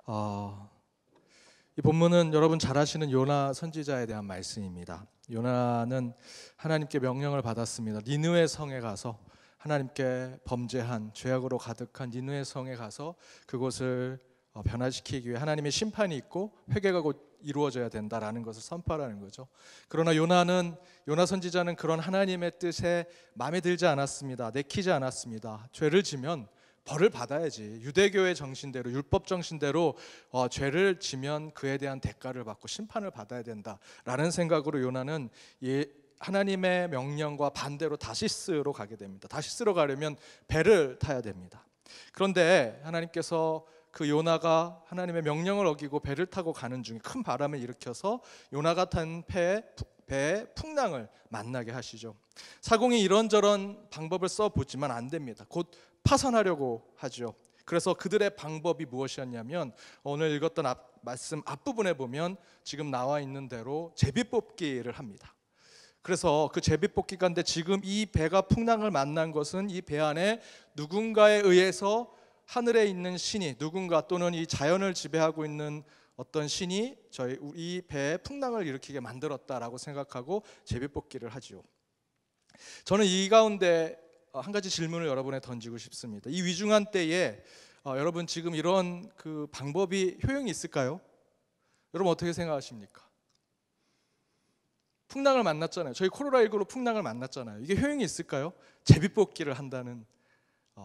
이 본문은 여러분 잘 아시는 요나 선지자에 대한 말씀입니다. 요나는 하나님께 명령을 받았습니다. 니느웨 성에 가서 하나님께 범죄한 죄악으로 가득한 니느웨 성에 가서 그곳을 변화시키기 위해 하나님의 심판이 있고 회개가 곧 이루어져야 된다라는 것을 선포하라는 거죠. 그러나 요나 선지자는 그런 하나님의 뜻에 마음에 들지 않았습니다. 내키지 않았습니다. 죄를 지면 벌을 받아야지. 유대교의 정신대로, 율법 정신대로 죄를 지면 그에 대한 대가를 받고 심판을 받아야 된다라는 생각으로 요나는 하나님의 명령과 반대로 다시스로 가게 됩니다. 다시스로 가려면 배를 타야 됩니다. 그런데 하나님께서 그 요나가 하나님의 명령을 어기고 배를 타고 가는 중에 큰 바람을 일으켜서 요나가 탄 배에 풍랑을 만나게 하시죠. 사공이 이런저런 방법을 써보지만 안 됩니다. 곧 파산하려고 하죠. 그래서 그들의 방법이 무엇이었냐면 오늘 읽었던 말씀 앞부분에 보면 지금 나와 있는 대로 제비뽑기를 합니다. 그래서 그 제비뽑기 가운데 지금 이 배가 풍랑을 만난 것은 이 배 안에 누군가에 의해서 하늘에 있는 신이, 누군가 또는 이 자연을 지배하고 있는 어떤 신이 이 배에 풍랑을 일으키게 만들었다라고 생각하고 제비뽑기를 하죠. 저는 이 가운데 한 가지 질문을 여러분에 던지고 싶습니다. 이 위중한 때에 여러분 지금 이런 그 방법이 효용이 있을까요? 여러분 어떻게 생각하십니까? 풍랑을 만났잖아요. 저희 코로나19로 풍랑을 만났잖아요. 이게 효용이 있을까요? 제비뽑기를 한다는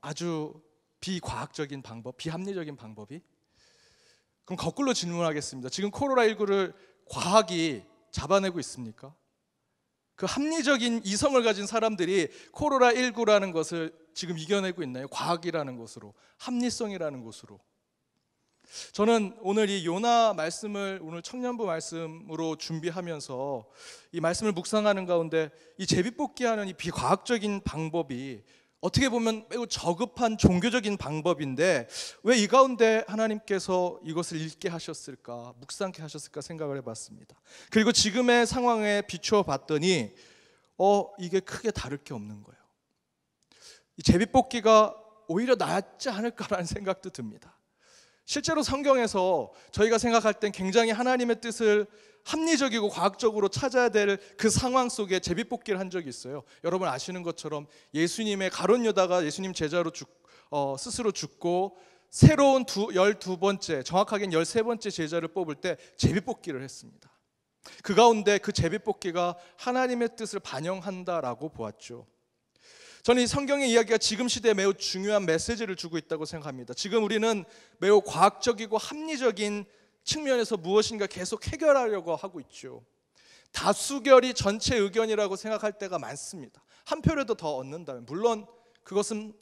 아주 비과학적인 방법, 비합리적인 방법이? 그럼 거꾸로 질문하겠습니다. 지금 코로나19를 과학이 잡아내고 있습니까? 그 합리적인 이성을 가진 사람들이 코로나19라는 것을 지금 이겨내고 있나요? 과학이라는 것으로, 합리성이라는 것으로. 저는 오늘 이 요나 말씀을 오늘 청년부 말씀으로 준비하면서 이 말씀을 묵상하는 가운데 이 제비뽑기하는 이 비과학적인 방법이 어떻게 보면 매우 저급한 종교적인 방법인데 왜 이 가운데 하나님께서 이것을 읽게 하셨을까, 묵상케 하셨을까 생각을 해봤습니다. 그리고 지금의 상황에 비추어 봤더니 이게 크게 다를 게 없는 거예요. 이 제비뽑기가 오히려 낫지 않을까라는 생각도 듭니다. 실제로 성경에서 저희가 생각할 땐 굉장히 하나님의 뜻을 합리적이고 과학적으로 찾아야 될 그 상황 속에 제비뽑기를 한 적이 있어요. 여러분 아시는 것처럼 예수님의 가룟 유다가 예수님 제자로 스스로 죽고 새로운 12번째, 정확하게는 13번째 제자를 뽑을 때 제비뽑기를 했습니다. 그 가운데 그 제비뽑기가 하나님의 뜻을 반영한다라고 보았죠. 저는 이 성경의 이야기가 지금 시대에 매우 중요한 메시지를 주고 있다고 생각합니다. 지금 우리는 매우 과학적이고 합리적인 측면에서 무엇인가 계속 해결하려고 하고 있죠. 다수결이 전체 의견이라고 생각할 때가 많습니다. 한 표라도 더 얻는다면, 물론 그것은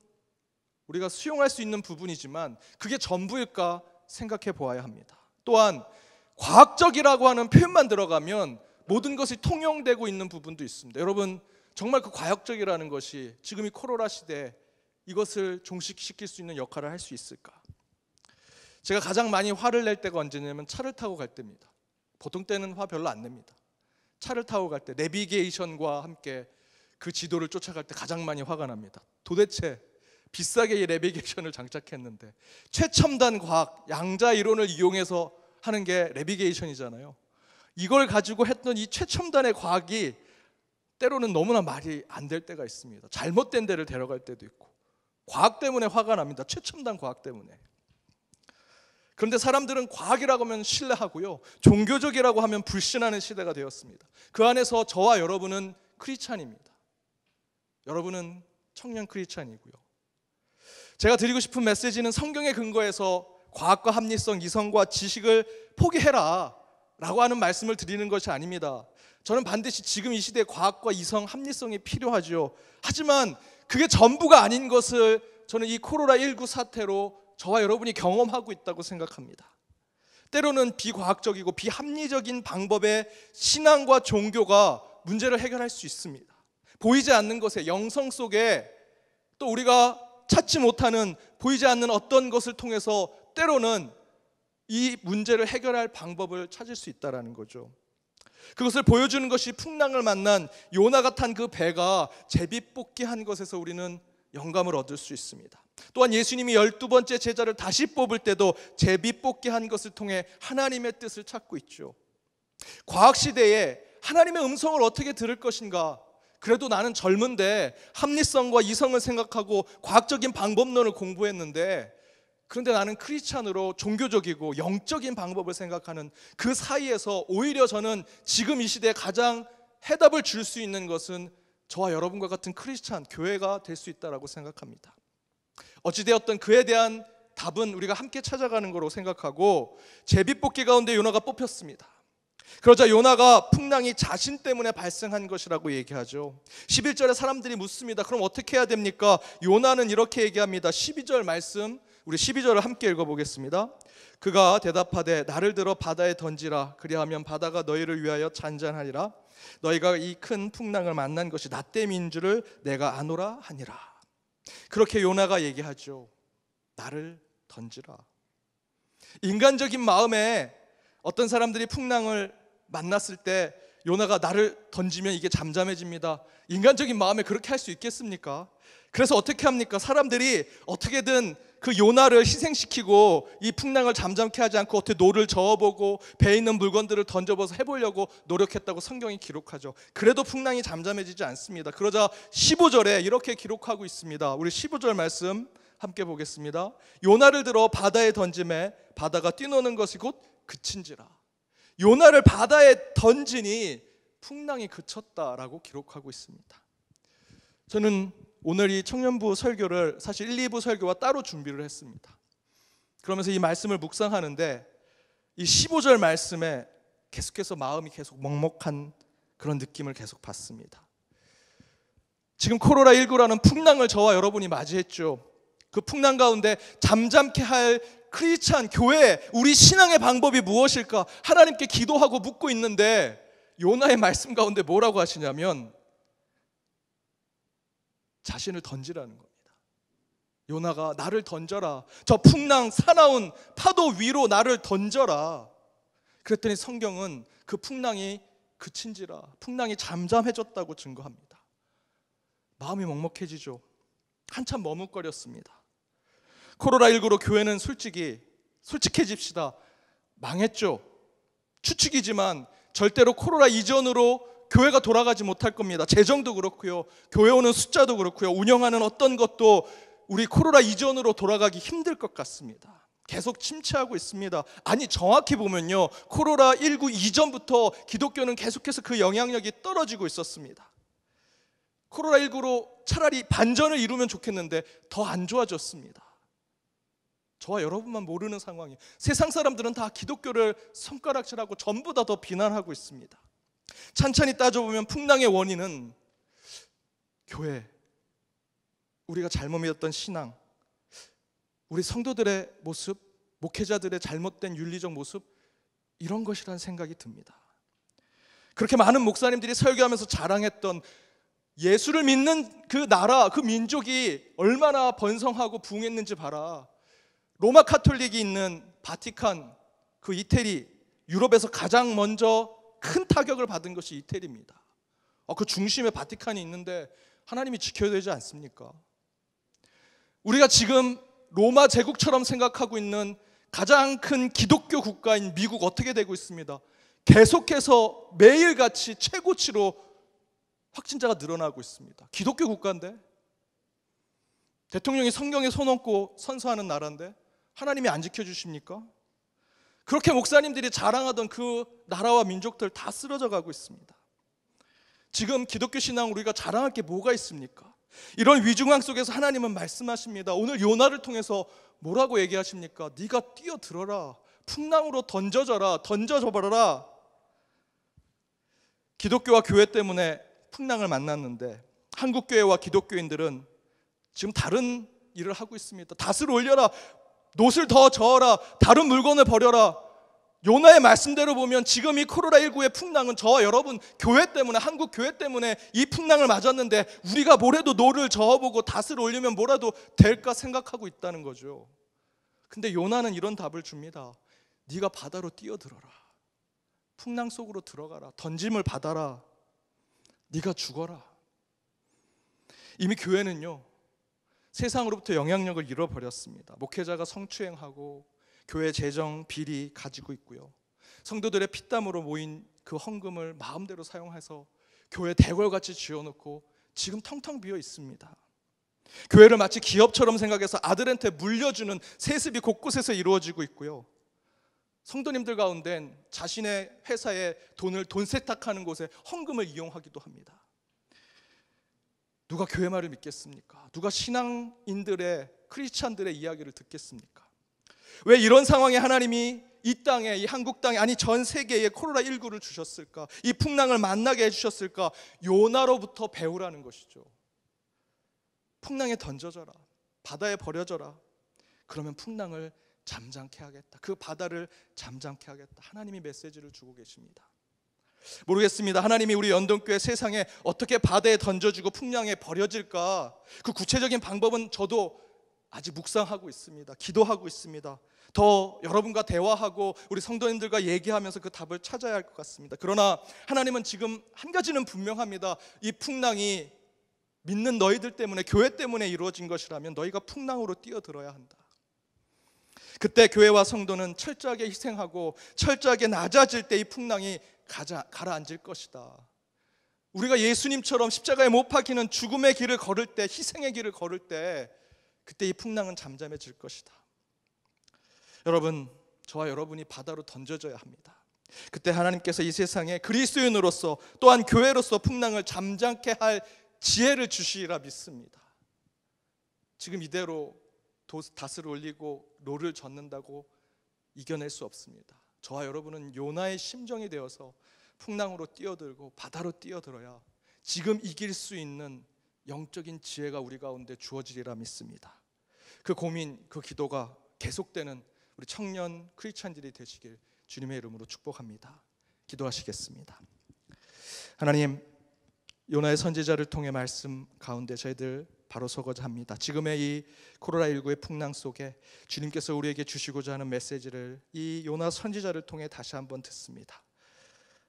우리가 수용할 수 있는 부분이지만 그게 전부일까 생각해 보아야 합니다. 또한 과학적이라고 하는 표현만 들어가면 모든 것이 통용되고 있는 부분도 있습니다. 여러분 정말 그 과학적이라는 것이 지금 이 코로나 시대에 이것을 종식시킬 수 있는 역할을 할 수 있을까? 제가 가장 많이 화를 낼 때가 언제냐면 차를 타고 갈 때입니다. 보통 때는 화 별로 안 냅니다. 차를 타고 갈 때 내비게이션과 함께 그 지도를 쫓아갈 때 가장 많이 화가 납니다. 도대체 비싸게 이 내비게이션을 장착했는데 최첨단 과학, 양자 이론을 이용해서 하는 게 내비게이션이잖아요. 이걸 가지고 했던 이 최첨단의 과학이 때로는 너무나 말이 안 될 때가 있습니다. 잘못된 데를 데려갈 때도 있고 과학 때문에 화가 납니다. 최첨단 과학 때문에. 그런데 사람들은 과학이라고 하면 신뢰하고요, 종교적이라고 하면 불신하는 시대가 되었습니다. 그 안에서 저와 여러분은 크리스찬입니다. 여러분은 청년 크리스찬이고요. 제가 드리고 싶은 메시지는 성경에 근거해서 과학과 합리성, 이성과 지식을 포기해라 라고 하는 말씀을 드리는 것이 아닙니다. 저는 반드시 지금 이 시대에 과학과 이성, 합리성이 필요하죠. 하지만 그게 전부가 아닌 것을 저는 이 코로나19 사태로 저와 여러분이 경험하고 있다고 생각합니다. 때로는 비과학적이고 비합리적인 방법의 신앙과 종교가 문제를 해결할 수 있습니다. 보이지 않는 것에, 영성 속에 또 우리가 찾지 못하는, 보이지 않는 어떤 것을 통해서 때로는 이 문제를 해결할 방법을 찾을 수 있다는 거죠. 그것을 보여주는 것이 풍랑을 만난 요나가 탄 그 배가 제비뽑기 한 것에서 우리는 영감을 얻을 수 있습니다. 또한 예수님이 12번째 제자를 다시 뽑을 때도 제비 뽑게 한 것을 통해 하나님의 뜻을 찾고 있죠. 과학시대에 하나님의 음성을 어떻게 들을 것인가? 그래도 나는 젊은데 합리성과 이성을 생각하고 과학적인 방법론을 공부했는데, 그런데 나는 크리스찬으로 종교적이고 영적인 방법을 생각하는 그 사이에서 오히려 저는 지금 이 시대에 가장 해답을 줄 수 있는 것은 저와 여러분과 같은 크리스찬 교회가 될 수 있다고 생각합니다. 어찌되었든 그에 대한 답은 우리가 함께 찾아가는 거로 생각하고, 제비뽑기 가운데 요나가 뽑혔습니다. 그러자 요나가 풍랑이 자신 때문에 발생한 것이라고 얘기하죠. 11절에 사람들이 묻습니다. 그럼 어떻게 해야 됩니까? 요나는 이렇게 얘기합니다. 12절 말씀, 우리 12절을 함께 읽어보겠습니다. 그가 대답하되 나를 들어 바다에 던지라. 그리하면 바다가 너희를 위하여 잔잔하리라. 너희가 이 큰 풍랑을 만난 것이 나 때문인 줄을 내가 아노라 하니라. 그렇게 요나가 얘기하죠. 나를 던지라. 인간적인 마음에 어떤 사람들이 풍랑을 만났을 때 요나가 나를 던지면 이게 잠잠해집니다. 인간적인 마음에 그렇게 할 수 있겠습니까? 그래서 어떻게 합니까? 사람들이 어떻게든 그 요나를 희생시키고 이 풍랑을 잠잠케 하지 않고 어떻게 노를 저어보고 배에 있는 물건들을 던져봐서 해보려고 노력했다고 성경이 기록하죠. 그래도 풍랑이 잠잠해지지 않습니다. 그러자 15절에 이렇게 기록하고 있습니다. 우리 15절 말씀 함께 보겠습니다. 요나를 들어 바다에 던짐에 바다가 뛰노는 것이 곧 그친지라. 요나를 바다에 던지니 풍랑이 그쳤다라고 기록하고 있습니다. 저는 오늘 이 청년부 설교를 사실 1, 2부 설교와 따로 준비를 했습니다. 그러면서 이 말씀을 묵상하는데 이 15절 말씀에 계속해서 마음이 계속 먹먹한 그런 느낌을 계속 받습니다. 지금 코로나19라는 풍랑을 저와 여러분이 맞이했죠. 그 풍랑 가운데 잠잠케 할 크리스찬 교회, 우리 신앙의 방법이 무엇일까? 하나님께 기도하고 묻고 있는데 요나의 말씀 가운데 뭐라고 하시냐면 자신을 던지라는 겁니다. 요나가 나를 던져라. 저 풍랑 사나운 파도 위로 나를 던져라. 그랬더니 성경은 그 풍랑이 그친지라, 풍랑이 잠잠해졌다고 증거합니다. 마음이 먹먹해지죠. 한참 머뭇거렸습니다. 코로나19로 교회는 솔직해집시다. 망했죠. 추측이지만 절대로 코로나 이전으로 교회가 돌아가지 못할 겁니다. 재정도 그렇고요, 교회 오는 숫자도 그렇고요, 운영하는 어떤 것도 우리 코로나 이전으로 돌아가기 힘들 것 같습니다. 계속 침체하고 있습니다. 아니 정확히 보면요, 코로나19 이전부터 기독교는 계속해서 그 영향력이 떨어지고 있었습니다. 코로나19로 차라리 반전을 이루면 좋겠는데 더 안 좋아졌습니다. 저와 여러분만 모르는 상황이에요. 세상 사람들은 다 기독교를 손가락질하고 전부 다 더 비난하고 있습니다. 찬찬히 따져보면 풍랑의 원인은 교회, 우리가 잘못 믿었던 신앙, 우리 성도들의 모습, 목회자들의 잘못된 윤리적 모습, 이런 것이라는 생각이 듭니다. 그렇게 많은 목사님들이 설교하면서 자랑했던 예수를 믿는 그 나라, 그 민족이 얼마나 번성하고 부흥했는지 봐라. 로마 카톨릭이 있는 바티칸, 그 이태리, 유럽에서 가장 먼저 큰 타격을 받은 것이 이태리입니다. 그 중심에 바티칸이 있는데 하나님이 지켜야 되지 않습니까? 우리가 지금 로마 제국처럼 생각하고 있는 가장 큰 기독교 국가인 미국 어떻게 되고 있습니다. 계속해서 매일같이 최고치로 확진자가 늘어나고 있습니다. 기독교 국가인데, 대통령이 성경에 손 얹고 선서하는 나라인데 하나님이 안 지켜주십니까? 그렇게 목사님들이 자랑하던 그 나라와 민족들 다 쓰러져 가고 있습니다. 지금 기독교 신앙 우리가 자랑할 게 뭐가 있습니까? 이런 위중왕 속에서 하나님은 말씀하십니다. 오늘 요나를 통해서 뭐라고 얘기하십니까? 네가 뛰어들어라. 풍랑으로 던져져버려라. 기독교와 교회 때문에 풍랑을 만났는데 한국교회와 기독교인들은 지금 다른 일을 하고 있습니다. 닷을 올려라. 놋을 더 저어라. 다른 물건을 버려라. 요나의 말씀대로 보면 지금 이 코로나19의 풍랑은 저와 여러분 교회 때문에, 한국 교회 때문에 이 풍랑을 맞았는데 우리가 뭐래도 노를 저어보고 닷을 올리면 뭐라도 될까 생각하고 있다는 거죠. 근데 요나는 이런 답을 줍니다. 네가 바다로 뛰어들어라. 풍랑 속으로 들어가라. 던짐을 받아라. 네가 죽어라. 이미 교회는요, 세상으로부터 영향력을 잃어버렸습니다. 목회자가 성추행하고 교회 재정 비리 가지고 있고요. 성도들의 피땀으로 모인 그 헌금을 마음대로 사용해서 교회 대궐같이 지어놓고 지금 텅텅 비어 있습니다. 교회를 마치 기업처럼 생각해서 아들한테 물려주는 세습이 곳곳에서 이루어지고 있고요. 성도님들 가운데는 자신의 회사에 돈 세탁하는 곳에 헌금을 이용하기도 합니다. 누가 교회 말을 믿겠습니까? 누가 신앙인들의, 크리스찬들의 이야기를 듣겠습니까? 왜 이런 상황에 하나님이 이 땅에, 이 한국 땅에, 아니 전 세계에 코로나19를 주셨을까? 이 풍랑을 만나게 해주셨을까? 요나로부터 배우라는 것이죠. 풍랑에 던져져라, 바다에 버려져라. 그러면 풍랑을 잠잠케 하겠다. 그 바다를 잠잠케 하겠다. 하나님이 메시지를 주고 계십니다. 모르겠습니다. 하나님이 우리 연동교회 세상에 어떻게 바다에 던져주고 풍랑에 버려질까? 그 구체적인 방법은 저도 아직 묵상하고 있습니다. 기도하고 있습니다. 더 여러분과 대화하고 우리 성도님들과 얘기하면서 그 답을 찾아야 할 것 같습니다. 그러나 하나님은 지금 한 가지는 분명합니다. 이 풍랑이 믿는 너희들 때문에, 교회 때문에 이루어진 것이라면 너희가 풍랑으로 뛰어들어야 한다. 그때 교회와 성도는 철저하게 희생하고 철저하게 낮아질 때 이 풍랑이 가라앉을 것이다. 우리가 예수님처럼 십자가에 못 박히는 죽음의 길을 걸을 때, 희생의 길을 걸을 때, 그때 이 풍랑은 잠잠해질 것이다. 여러분, 저와 여러분이 바다로 던져져야 합니다. 그때 하나님께서 이 세상에 그리스도인으로서 또한 교회로서 풍랑을 잠잠케 할 지혜를 주시리라 믿습니다. 지금 이대로 닷을 올리고 롤을 젓는다고 이겨낼 수 없습니다. 저와 여러분은 요나의 심정이 되어서 풍랑으로 뛰어들고 바다로 뛰어들어야 지금 이길 수 있는 영적인 지혜가 우리 가운데 주어지리라 믿습니다. 그 고민, 그 기도가 계속되는 우리 청년 크리스찬들이 되시길 주님의 이름으로 축복합니다. 기도하시겠습니다. 하나님, 요나의 선지자를 통해 말씀 가운데 저희들 바로 서고자 합니다. 지금의 이 코로나19의 풍랑 속에 주님께서 우리에게 주시고자 하는 메시지를 이 요나 선지자를 통해 다시 한번 듣습니다.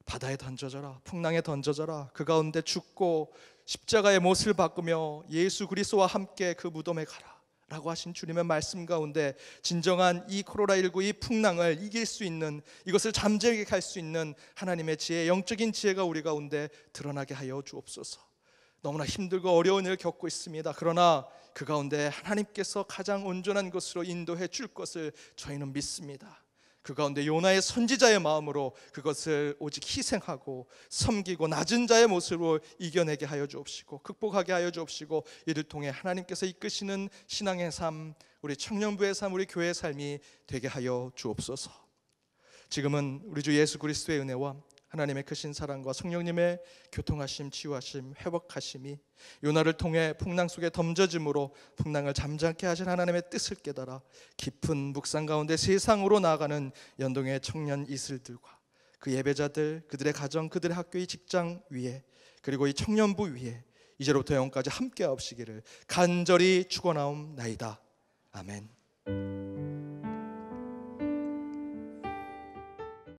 바다에 던져져라, 풍랑에 던져져라. 그 가운데 죽고 십자가의 못을 박으며 예수 그리스도와 함께 그 무덤에 가라 라고 하신 주님의 말씀 가운데 진정한 이 코로나19 이 풍랑을 이길 수 있는, 이것을 잠재게 할 수 있는 하나님의 지혜, 영적인 지혜가 우리 가운데 드러나게 하여 주옵소서. 너무나 힘들고 어려운 일을 겪고 있습니다. 그러나 그 가운데 하나님께서 가장 온전한 것으로 인도해 줄 것을 저희는 믿습니다. 그 가운데 요나의 선지자의 마음으로 그것을 오직 희생하고 섬기고 낮은 자의 모습으로 이겨내게 하여 주옵시고 극복하게 하여 주옵시고 이를 통해 하나님께서 이끄시는 신앙의 삶, 우리 청년부의 삶, 우리 교회의 삶이 되게 하여 주옵소서. 지금은 우리 주 예수 그리스도의 은혜와 하나님의 크신 사랑과 성령님의 교통하심, 치유하심, 회복하심이 요나를 통해 풍랑 속에 던져짐으로 풍랑을 잠잠케 하신 하나님의 뜻을 깨달아 깊은 묵상 가운데 세상으로 나아가는 연동의 청년 이슬들과 그 예배자들, 그들의 가정, 그들의 학교의 직장 위에, 그리고 이 청년부 위에 이제로부터 영원까지 함께 하옵시기를 간절히 축원하옵나이다. 아멘.